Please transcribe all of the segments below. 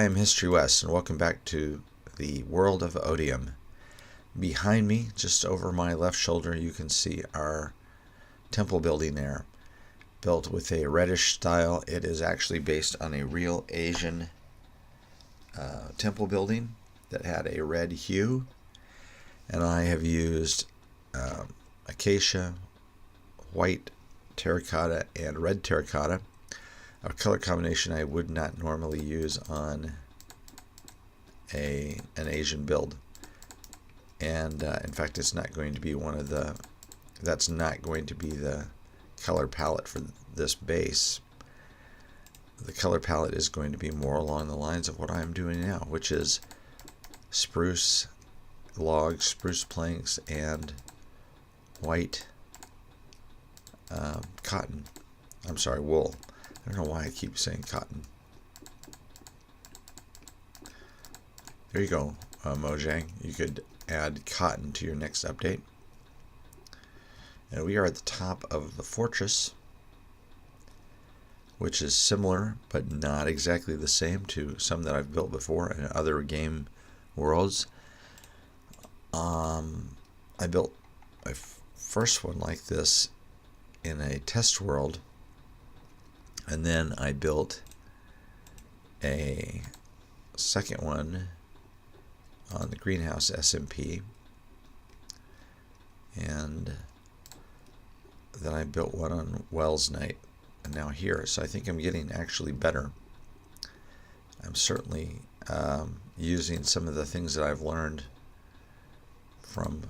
Hi, I'm HistoryWes, and welcome back to the world of Otium. Behind me, just over my left shoulder, you can see our temple building there, built with a reddish style. It is actually based on a real Asian temple building that had a red hue, and I have used acacia, white terracotta, and red terracotta, a color combination I would not normally use on an Asian build. And in fact, it's not going to be that's not going to be the color palette for this base. The color palette is going to be more along the lines of what I'm doing now, which is spruce logs, spruce planks, and white cotton. I'm sorry, wool. I don't know why I keep saying cotton. There you go, Mojang. You could add cotton to your next update. And we are at the top of the fortress, which is similar but not exactly the same to some that I've built before in other game worlds. I built my first one like this in a test world, and then I built a second one on the greenhouse SMP, and then I built one on Wells Night, and now here. So I think I'm getting actually better. I'm certainly using some of the things that I've learned from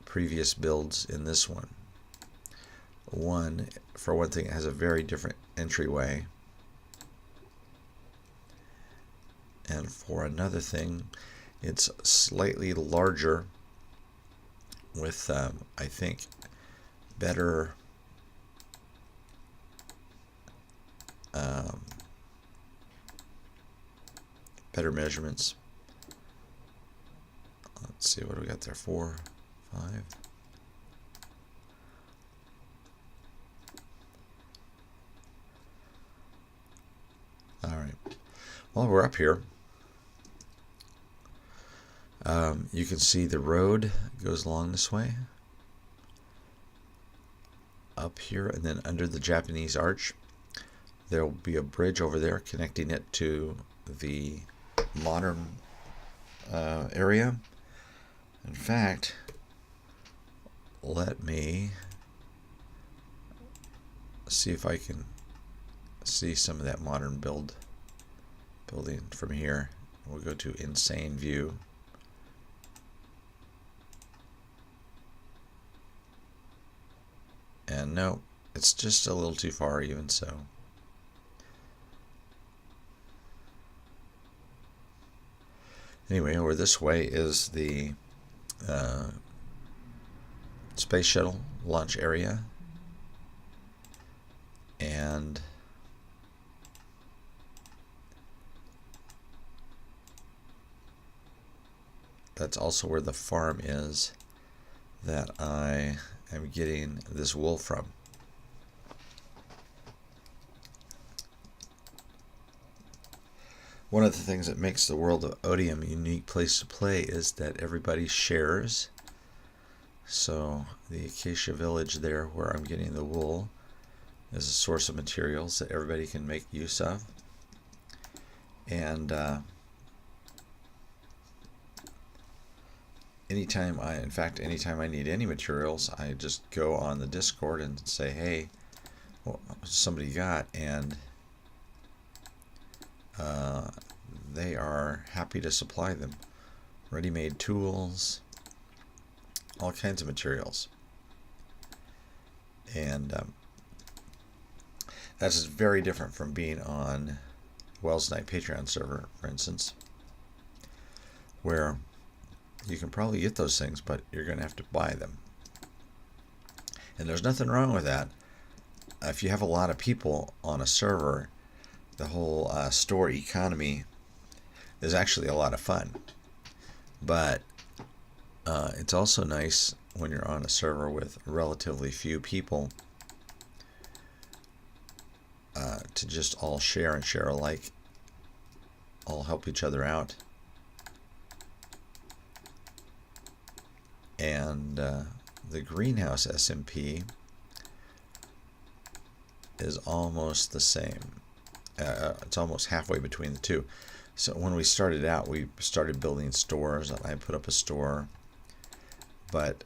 previous builds in this one. For one thing, it has a very different entryway, and for another thing, it's slightly larger with, I think, better measurements. Let's see, what do we got there? 4, 5. All right. While we're up here, you can see the road goes along this way, up here, and then under the Japanese arch, there will be a bridge over there connecting it to the modern area. In fact, let me see if I can see some of that modern building from here. We'll go to Insane View. And no, it's just a little too far even so. Anyway, over this way is the space shuttle launch area, and that's also where the farm is that I am getting this wool from. One of the things that makes the world of Otium a unique place to play is that everybody shares. So the Acacia Village there, where I'm getting the wool, is a source of materials that everybody can make use of. And anytime I need any materials, I just go on the Discord and say, hey, what somebody got, and they are happy to supply them. Ready-made tools, all kinds of materials. And that's very different from being on Wells Night Patreon server, for instance, where you can probably get those things, but you're going to have to buy them. And there's nothing wrong with that. If you have a lot of people on a server, the whole store economy is actually a lot of fun. But it's also nice when you're on a server with relatively few people to just all share and share alike. all help each other out. And the greenhouse SMP is almost the same. It's almost halfway between the two. So when we started out, we started building stores. I put up a store, but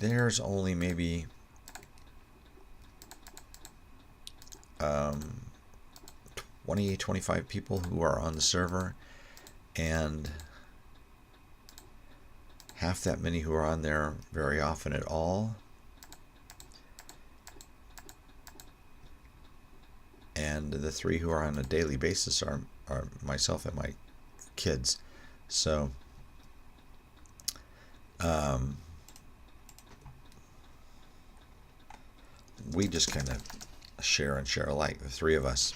there's only maybe 20-25 people who are on the server, and half that many who are on there very often at all. And the 3 who are on a daily basis are myself and my kids. So we just kind of share and share alike, the 3 of us.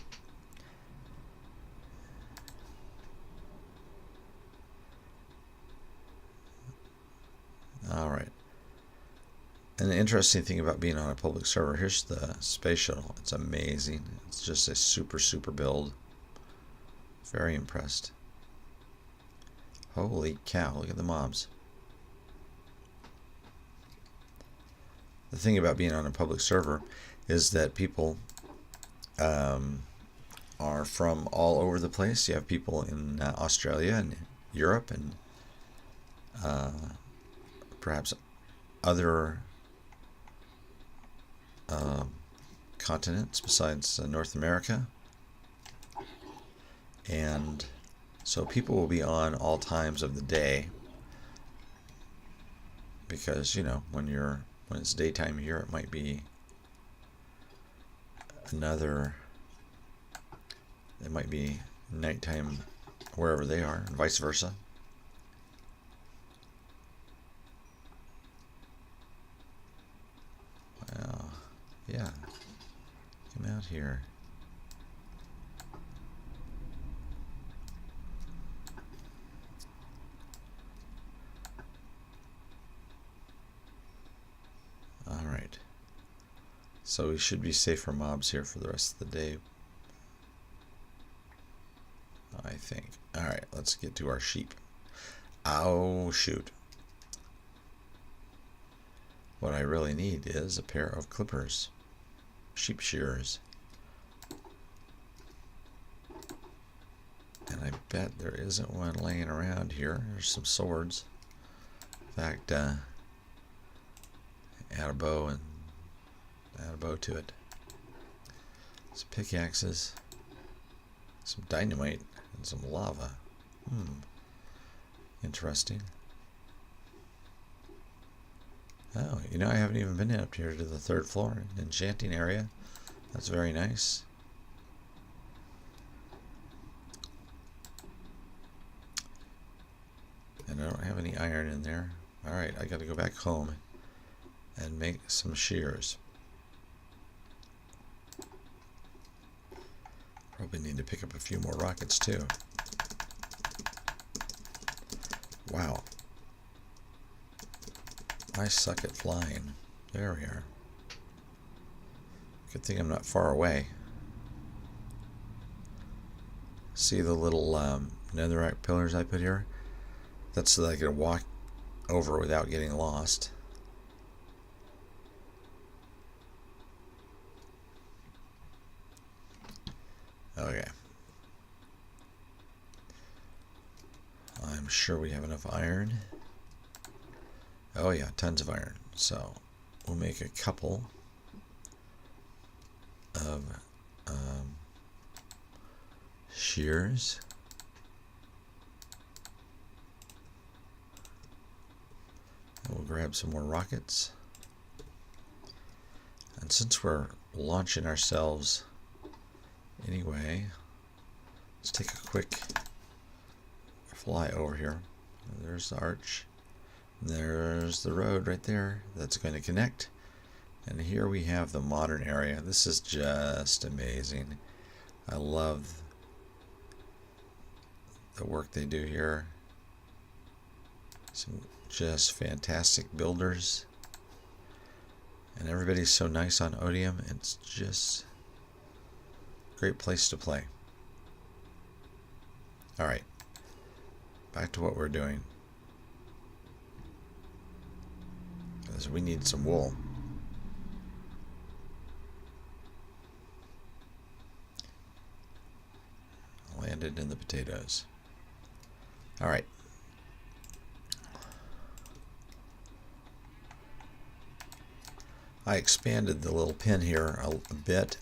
All right. And the interesting thing about being on a public server, here's the space shuttle. It's amazing. It's just a super build. Very impressed. Holy cow, look at the mobs. The thing about being on a public server is that people are from all over the place. You have people in Australia and Europe and perhaps other continents besides North America. And so people will be on all times of the day, because, you know, when it's daytime here, it might be it might be nighttime wherever they are, and vice versa. Wow. Yeah. Come out here. Alright. So we should be safe from mobs here for the rest of the day, I think. Alright, let's get to our sheep. Oh, shoot. What I really need is a pair of clippers. Sheep shearers. And I bet there isn't one laying around here. There's some swords. In fact, add a bow and add a bow to it. Some pickaxes. Some dynamite and some lava. Interesting. Oh, you know, I haven't even been up here to the 3rd floor, enchanting area. That's very nice. And I don't have any iron in there. Alright, I gotta go back home and make some shears. Probably need to pick up a few more rockets too. Wow. I suck at flying. There we are. Good thing I'm not far away. See the little netherite pillars I put here? That's so that I can walk over without getting lost. Okay. I'm sure we have enough iron. Oh yeah, tons of iron. So we'll make a couple of shears. And we'll grab some more rockets. And since we're launching ourselves anyway, let's take a quick fly over here. There's the arch. There's the road right there that's going to connect. And here we have the modern area. This is just amazing. I love the work they do here. Some just fantastic builders. And everybody's so nice on Otium. It's just a great place to play. Alright, back to what we're doing. Because we need some wool. Landed in the potatoes. Alright. I expanded the little pen here a bit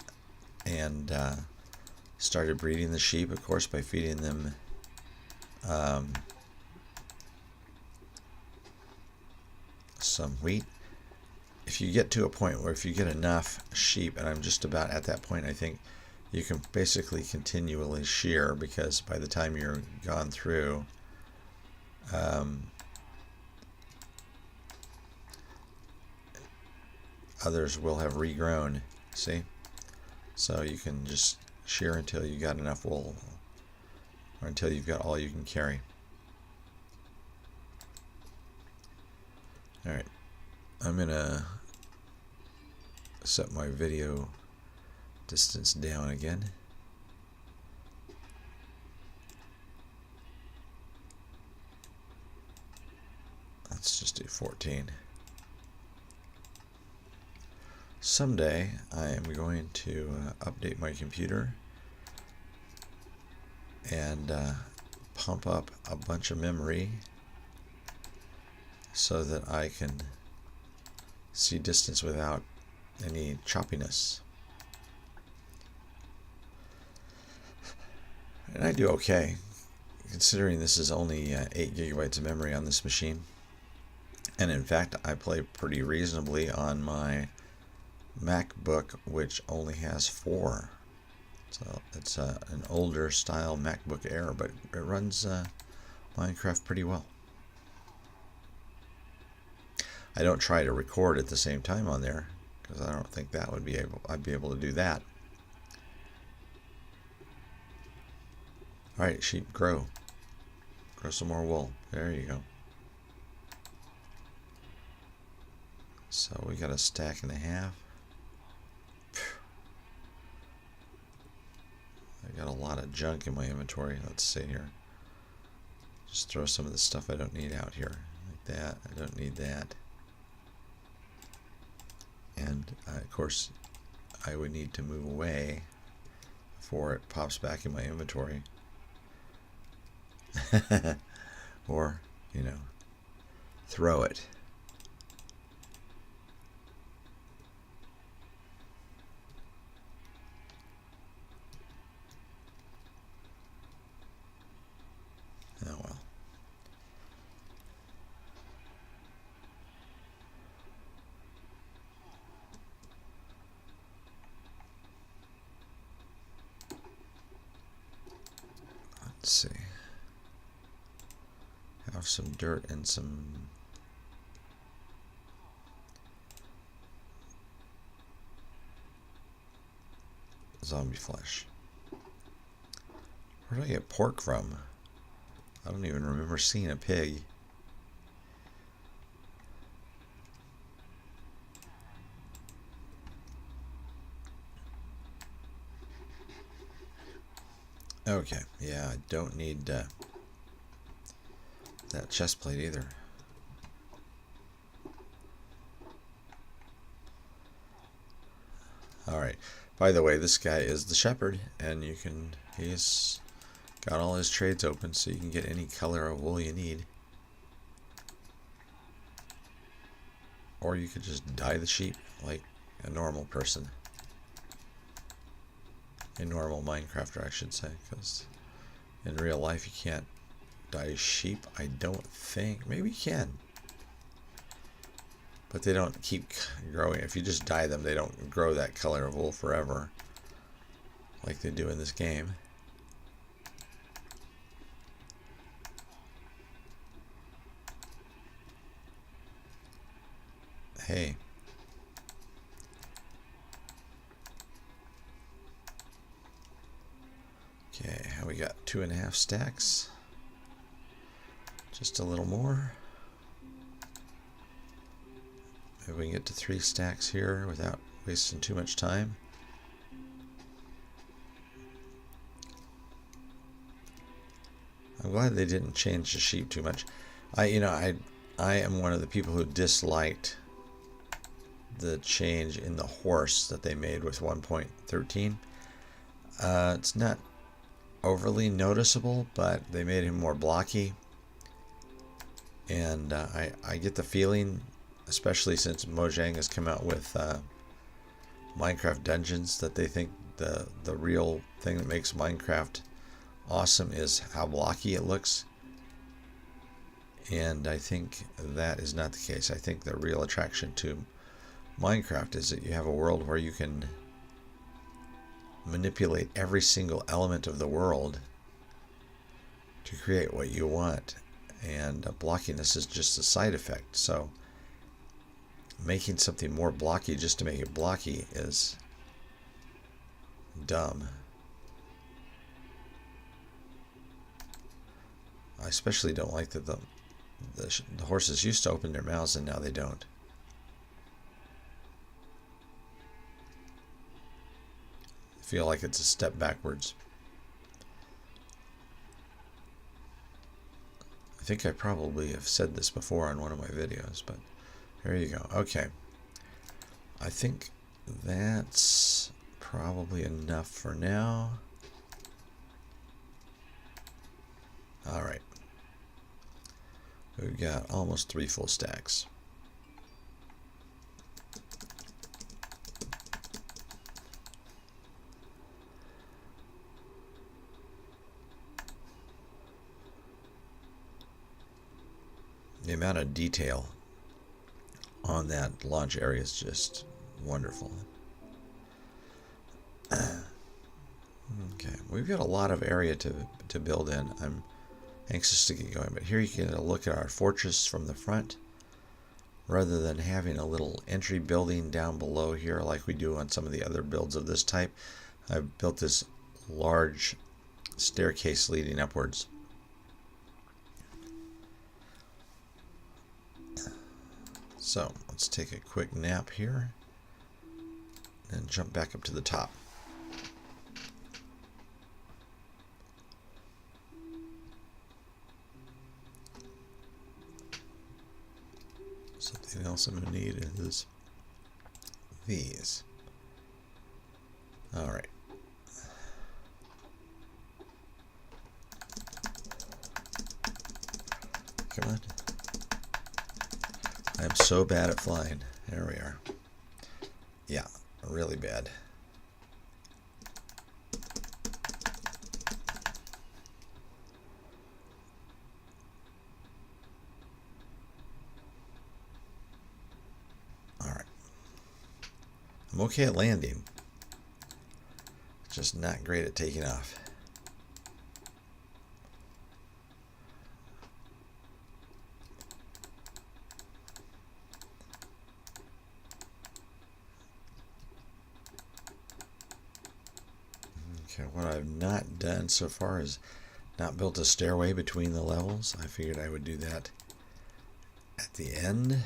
and started breeding the sheep, of course, by feeding them some wheat. If you get to a point where if you get enough sheep, and I'm just about at that point, I think you can basically continually shear, because by the time you're gone through, others will have regrown. See? So you can just shear until you got enough wool, or until you've got all you can carry. Alright, I'm gonna set my video distance down again. Let's just do 14. Someday I am going to update my computer and pump up a bunch of memory so that I can see distance without any choppiness. And I do okay, considering this is only 8 gigabytes of memory on this machine. And in fact, I play pretty reasonably on my MacBook, which only has 4. So it's an older style MacBook Air, but it runs Minecraft pretty well. I don't try to record at the same time on there, because I don't think that would be I'd be able to do that. Alright, sheep, grow. Grow some more wool. There you go. So we got a stack and a half. I got a lot of junk in my inventory. Let's see here. Just throw some of the stuff I don't need out here. Like that. I don't need that. And of course, I would need to move away before it pops back in my inventory. Or, you know, throw it. Oh well. Let's see. Have some dirt and some zombie flesh. Where do I get pork from? I don't even remember seeing a pig. Okay, yeah, I don't need that chest plate either. Alright, by the way, this guy is the shepherd, and he's got all his trades open, so you can get any color of wool you need. Or you could just dye the sheep like a normal person. A normal Minecrafter, I should say, because in real life you can't dye sheep, I don't think. Maybe you can. But they don't keep growing. If you just dye them, they don't grow that color of wool forever like they do in this game. Hey. Okay, we got 2.5 stacks. Just a little more. Maybe we can get to 3 stacks here without wasting too much time. I'm glad they didn't change the sheep too much. I am one of the people who disliked the change in the horse that they made with 1.13. It's not overly noticeable, but they made him more blocky. And I get the feeling, especially since Mojang has come out with Minecraft Dungeons, that they think the real thing that makes Minecraft awesome is how blocky it looks. And I think that is not the case. I think the real attraction to Minecraft is that you have a world where you can manipulate every single element of the world to create what you want, and blockiness is just a side effect. So making something more blocky just to make it blocky is dumb. I especially don't like that the horses used to open their mouths and now they don't. I feel like it's a step backwards. I think I probably have said this before on one of my videos, but there you go. Okay. I think that's probably enough for now. All right. We've got almost 3 full stacks. The amount of detail on that launch area is just wonderful. Okay, we've got a lot of area to build in. I'm anxious to get going, but here you get a look at our fortress from the front, rather than having a little entry building down below here like we do on some of the other builds of this type. I've built this large staircase leading upwards. So let's take a quick nap here and jump back up to the top. Something else I'm going to need is these. All right. Come on. I'm so bad at flying. There we are. Yeah, really bad. All right. I'm okay at landing. Just not great at taking off. Okay, what I've not done so far is not built a stairway between the levels. I figured I would do that at the end.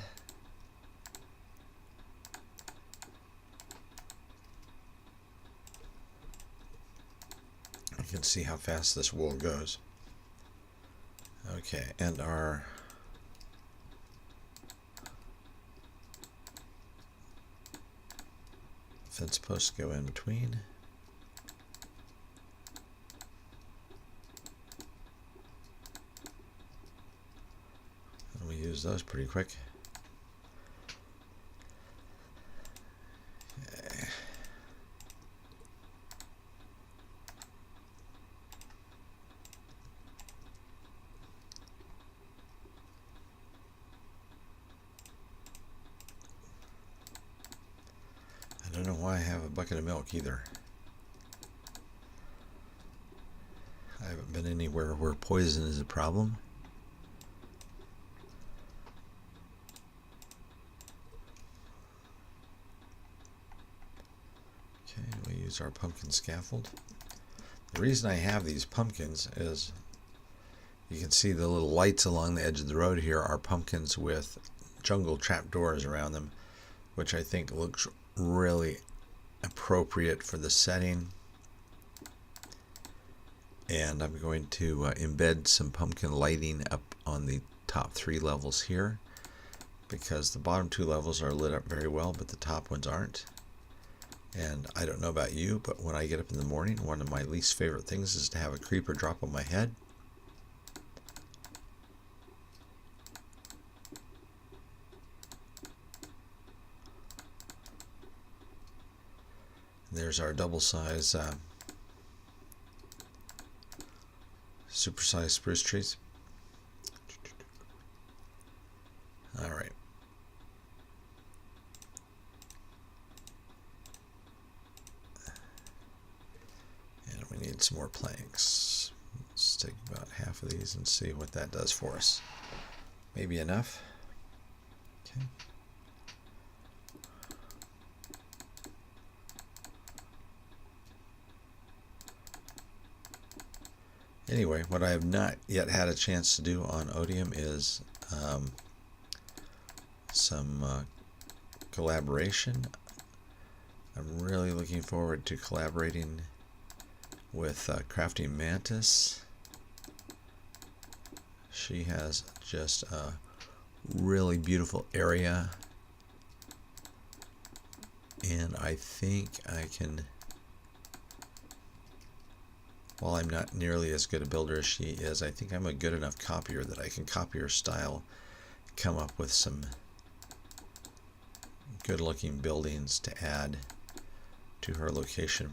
You can see how fast this wool goes. Okay, and our fence posts go in between. And we use those pretty quick. I don't know why I have a bucket of milk either. I haven't been anywhere where poison is a problem. Okay, we use our pumpkin scaffold. The reason I have these pumpkins is you can see the little lights along the edge of the road here are pumpkins with jungle trapdoors around them, which I think looks really appropriate for the setting. And I'm going to embed some pumpkin lighting up on the top 3 levels here, because the bottom 2 levels are lit up very well, but the top ones aren't. And I don't know about you, but when I get up in the morning, one of my least favorite things is to have a creeper drop on my head. There's our double-size, super-sized spruce trees. All right. And we need some more planks. Let's take about half of these and see what that does for us. Maybe enough. Okay. Anyway, what I have not yet had a chance to do on Otium is some collaboration. I'm really looking forward to collaborating with Crafting Mantis. She has just a really beautiful area, and I think I can, while I'm not nearly as good a builder as she is, I think I'm a good enough copier that I can copy her style, come up with some good looking buildings to add to her location.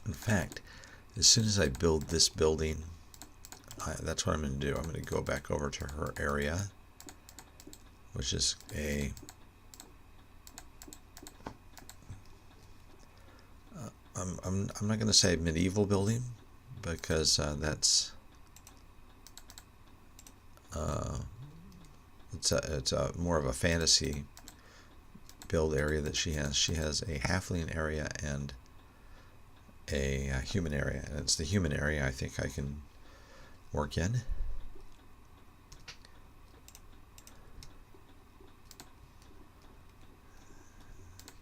In fact, as soon as I build this building, that's what I'm going to do. I'm going to go back over to her area, which is I'm not going to say medieval building, because that's it's a more of a fantasy build area that she has. She has a halfling area and a human area, and it's the human area I think I can work in.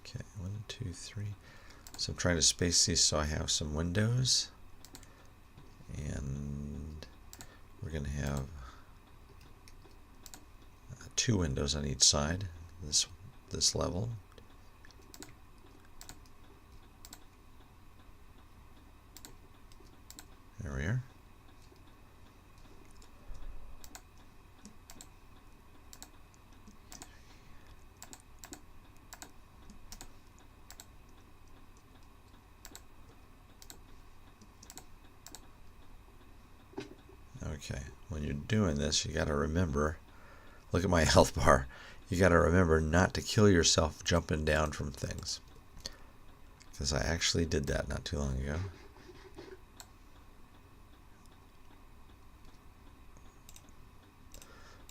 Okay, 1, 2, 3. So I'm trying to space these so I have some windows, and we're going to have 2 windows on each side. This level. There we are. Okay, when you're doing this, you got to remember, look at my health bar. You got to remember not to kill yourself jumping down from things, because I actually did that not too long ago.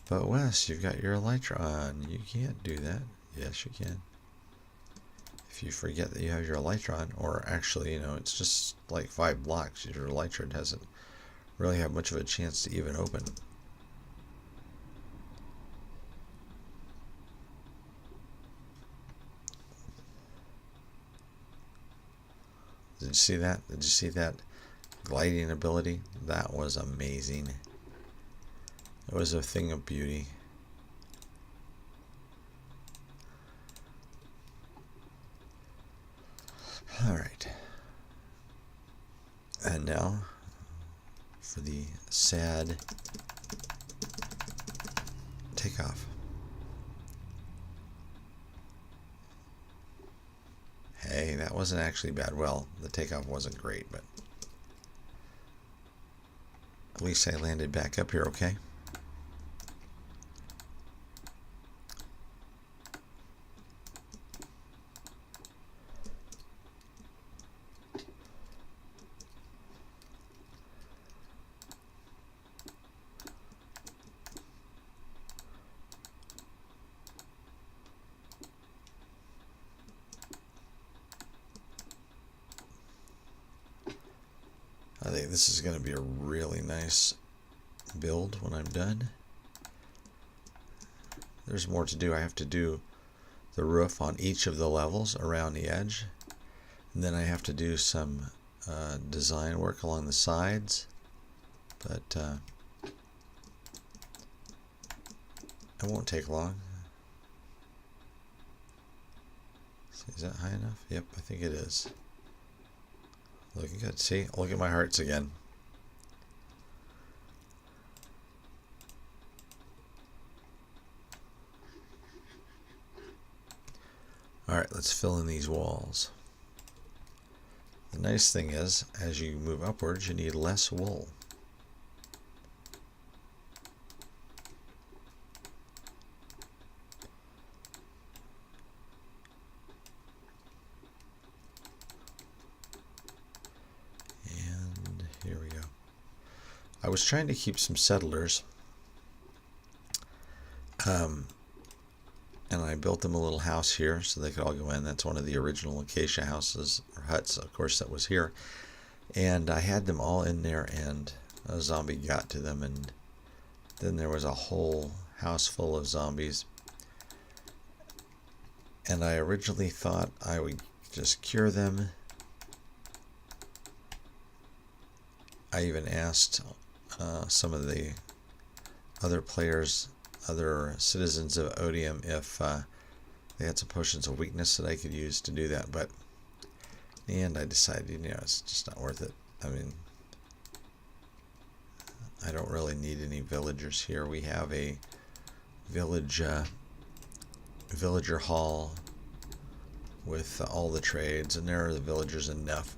But Wes, you've got your elytra on. You can't do that. Yes, you can. If you forget that you have your elytra on, or actually, you know, it's just like 5 blocks, your elytra doesn't really have much of a chance to even open. Did you see that? Did you see that gliding ability? That was amazing. It was a thing of beauty. All right. And now for the sad takeoff. Hey, that wasn't actually bad. Well, the takeoff wasn't great, but at least I landed back up here okay. I think this is going to be a really nice build when I'm done. There's more to do. I have to do the roof on each of the levels around the edge. And then I have to do some design work along the sides, but it won't take long. Is that high enough? Yep, I think it is. Looking good. See, look at my hearts again. Alright, let's fill in these walls. The nice thing is, as you move upwards, you need less wool. And here we go. I was trying to keep some settlers. And I built them a little house here so they could all go in. That's one of the original acacia houses, or huts, of course, that was here. And I had them all in there, and a zombie got to them, and then there was a whole house full of zombies. And I originally thought I would just cure them. I even asked some of the other players, other citizens of Otium, if they had some potions of weakness that I could use to do that, but in the end I decided, it's just not worth it. I mean, I don't really need any villagers here. We have a villager hall with all the trades, and there are the villagers enough,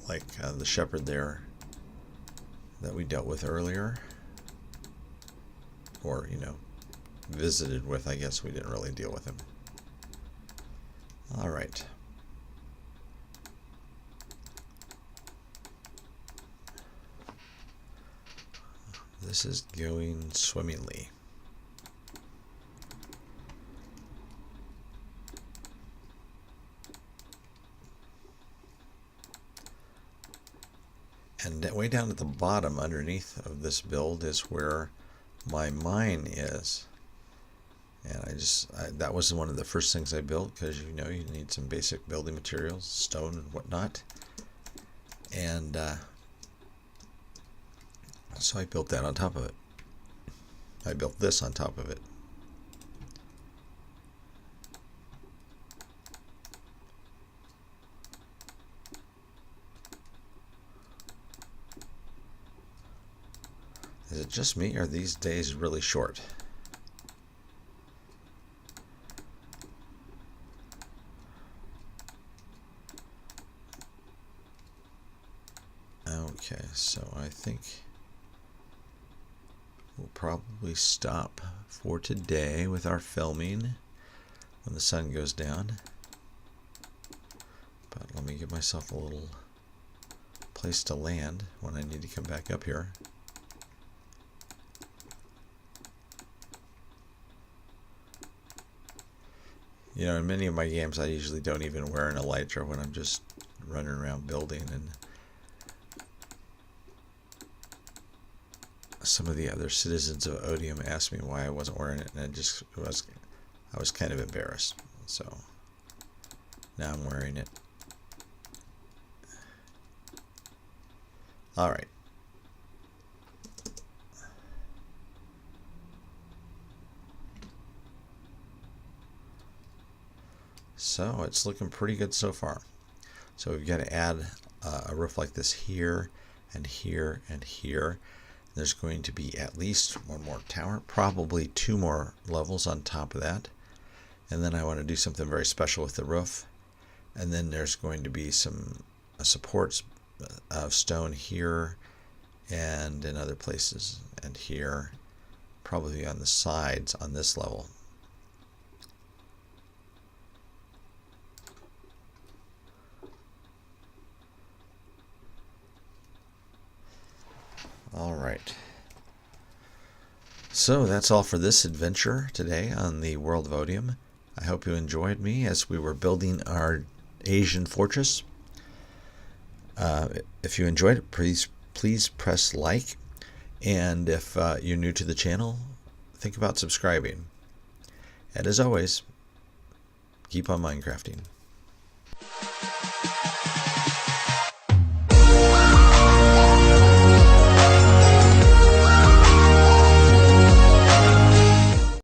like the shepherd there that we dealt with earlier, or visited with. I guess we didn't really deal with him. All right. This is going swimmingly. And way down at the bottom underneath of this build is where my mine is. And that was one of the first things I built, because you need some basic building materials, stone and whatnot. And so I built that on top of it. I built this on top of it. Is it just me, or are these days really short? Okay, so I think we'll probably stop for today with our filming when the sun goes down. But let me give myself a little place to land when I need to come back up here. In many of my games I usually don't even wear an elytra when I'm just running around building, and some of the other citizens of Otium asked me why I wasn't wearing it, and I was kind of embarrassed. So now I'm wearing it. All right. So it's looking pretty good so far. So we've got to add a roof like this here and here and here. There's going to be at least one more tower, probably 2 more levels on top of that. And then I want to do something very special with the roof. And then there's going to be some supports of stone here and in other places, and here, probably on the sides on this level. All right. So that's all for this adventure today on the world of Otium. I hope you enjoyed me as we were building our Asian fortress. If you enjoyed it, please press like. And if you're new to the channel, think about subscribing. And as always, keep on Minecrafting.